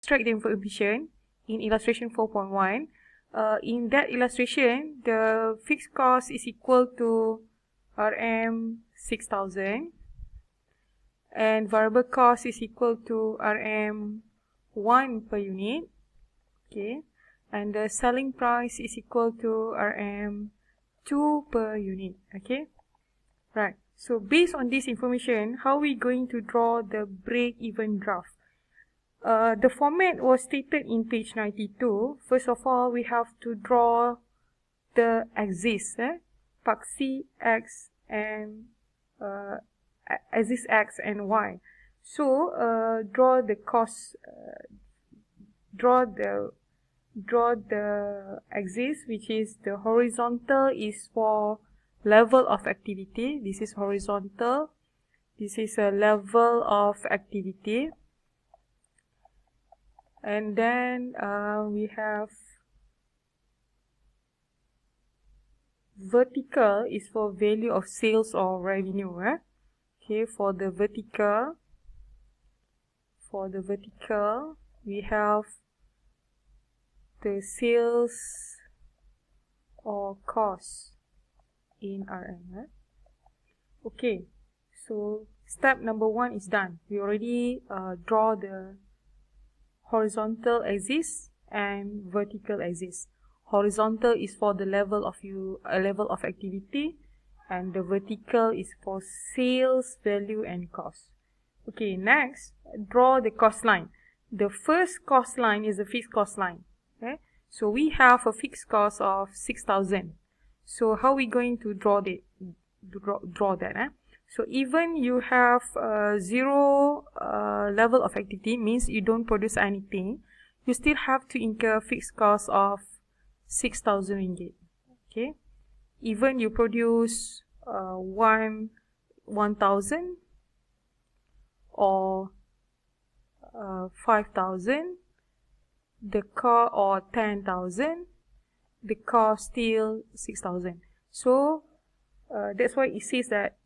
extract the information in illustration 4.1. In that illustration, the fixed cost is equal to RM 6,000 and variable cost is equal to RM 1 per unit. Okay, and the selling price is equal to RM 2 per unit. Okay, right. So based on this information, how are we going to draw the break-even graph? The format was stated in page 92. First of all, we have to draw the axis, Paxi X and axis X and Y. So draw the cost, draw the axis, which is the horizontal is for level of activity. This is horizontal. This is a level of activity. And then we have vertical is for value of sales or revenue. Okay, for the vertical we have the sales or cost in RM. Okay, so step number 1 is done. We already draw the horizontal axis and vertical axis. Horizontal is for the level of activity, and the vertical is for sales, value, and cost. Okay, next, draw the cost line. The first cost line is the fixed cost line. Okay, so we have a fixed cost of 6,000. So how are we going to draw that? So even you have zero level of activity, means you don't produce anything, you still have to incur fixed cost of 6,000 ringgit. Okay, even you produce 1,000 or 5,000, the cost, or 10,000, the cost still 6,000. So that's why it says that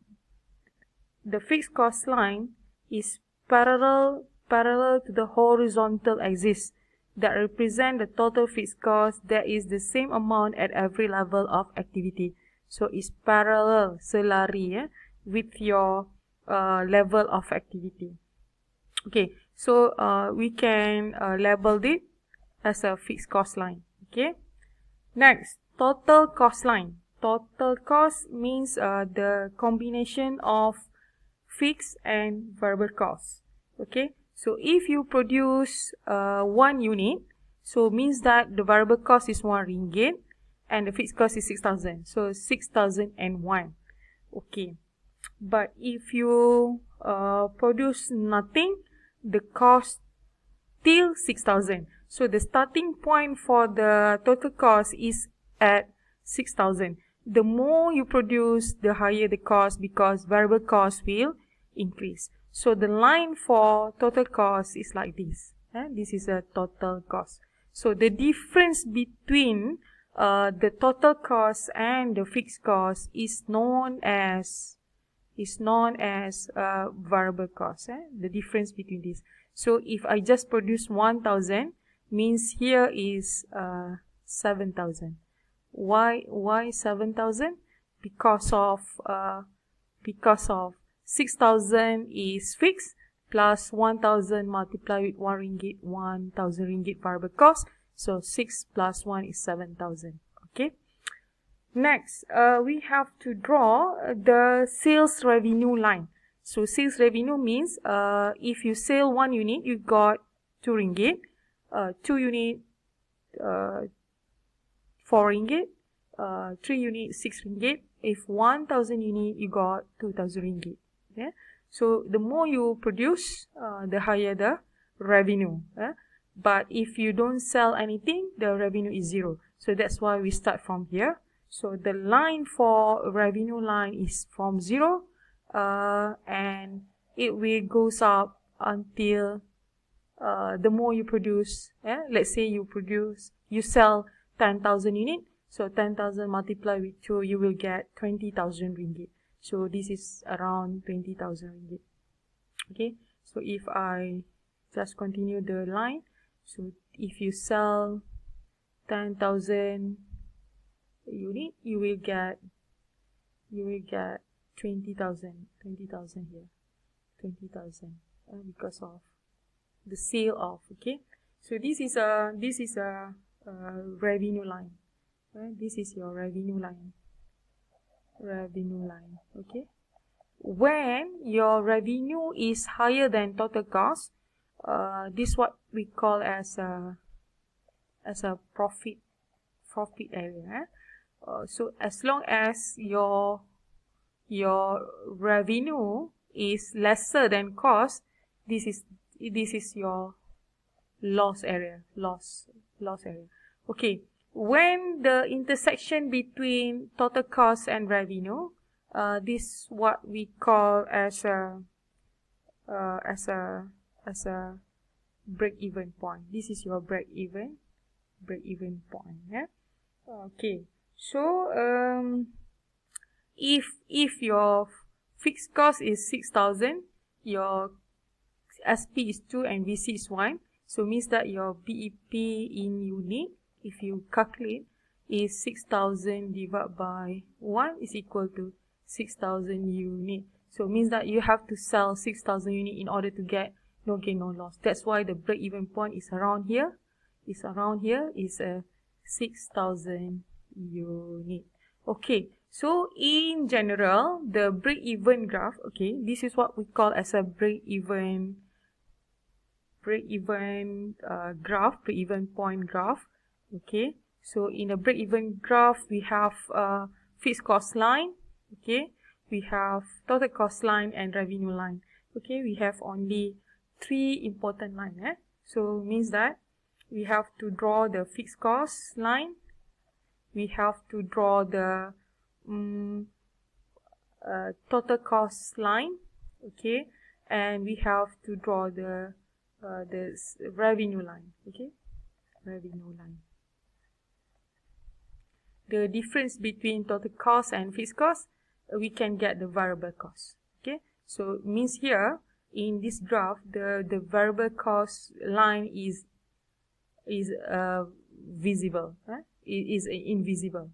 the fixed cost line is parallel to the horizontal axis that represent the total fixed cost that is the same amount at every level of activity. So it's parallel, selari, with your level of activity. Okay, so we can label it as a fixed cost line. Okay, next, total cost line. Total cost means the combination of fixed and variable costs. Okay, so if you produce 1 unit, so means that the variable cost is 1 ringgit and the fixed cost is 6,000. So 6,001. Okay, but if you produce nothing, the cost still 6,000. So the starting point for the total cost is at 6,000. The more you produce, the higher the cost, because variable cost will increase. So the line for total cost is like this. This is a total cost. So the difference between the total cost and the fixed cost is known as variable cost. The difference between this. So if I just produce 1,000, means here is 7,000. Why 7,000? Because of 6,000 is fixed plus 1,000 multiplied with 1 ringgit, 1,000 ringgit variable cost. So 6 plus 1 is 7,000. Okay. Next, we have to draw the sales revenue line. So sales revenue means if you sell 1 unit, you got 2 ringgit. 2 unit, 4 ringgit. 3 unit, 6 ringgit. If 1,000 unit, you got 2,000 ringgit. Yeah? So the more you produce, the higher the revenue. But if you don't sell anything, the revenue is 0. So that's why we start from here. So the line for revenue line is from 0, and it will goes up until the more you produce. Let's say you sell 10,000 units. So 10,000 multiplied with 2, you will get 20,000 ringgit. So this is around 20,000 ringgit. Okay, so if I just continue the line, So if you sell 10,000 unit, you will get 20,000 here, 20,000 because of the sale of. Okay, so this is a revenue line. This is your revenue line. Okay, when your revenue is higher than total cost, this is what we call as a profit area. So as long as your revenue is lesser than cost, this is your loss area. Okay, when the intersection between total cost and revenue, this is what we call as a break-even point. This is your break-even point. Yeah. Okay. So if your fixed cost is 6,000, your SP is 2 and VC is 1, so means that your BEP in unit, if you calculate, is 6,000 divided by 1 is equal to 6,000 unit. So means that you have to sell 6,000 unit in order to get no gain, no loss. That's why the break-even point is around here. Is a 6,000 unit. Okay, so in general, the break-even graph, okay, this is what we call as a break-even point graph. Okay, so in a break-even graph, we have fixed cost line. Okay, we have total cost line and revenue line. Okay, we have only 3 important lines. So means that we have to draw the fixed cost line, we have to draw the total cost line, okay, and we have to draw the revenue line. Okay, revenue line. The difference between total cost and fixed cost, we can get the variable cost. Okay, so it means here in this graph, the variable cost line is visible. It is invisible.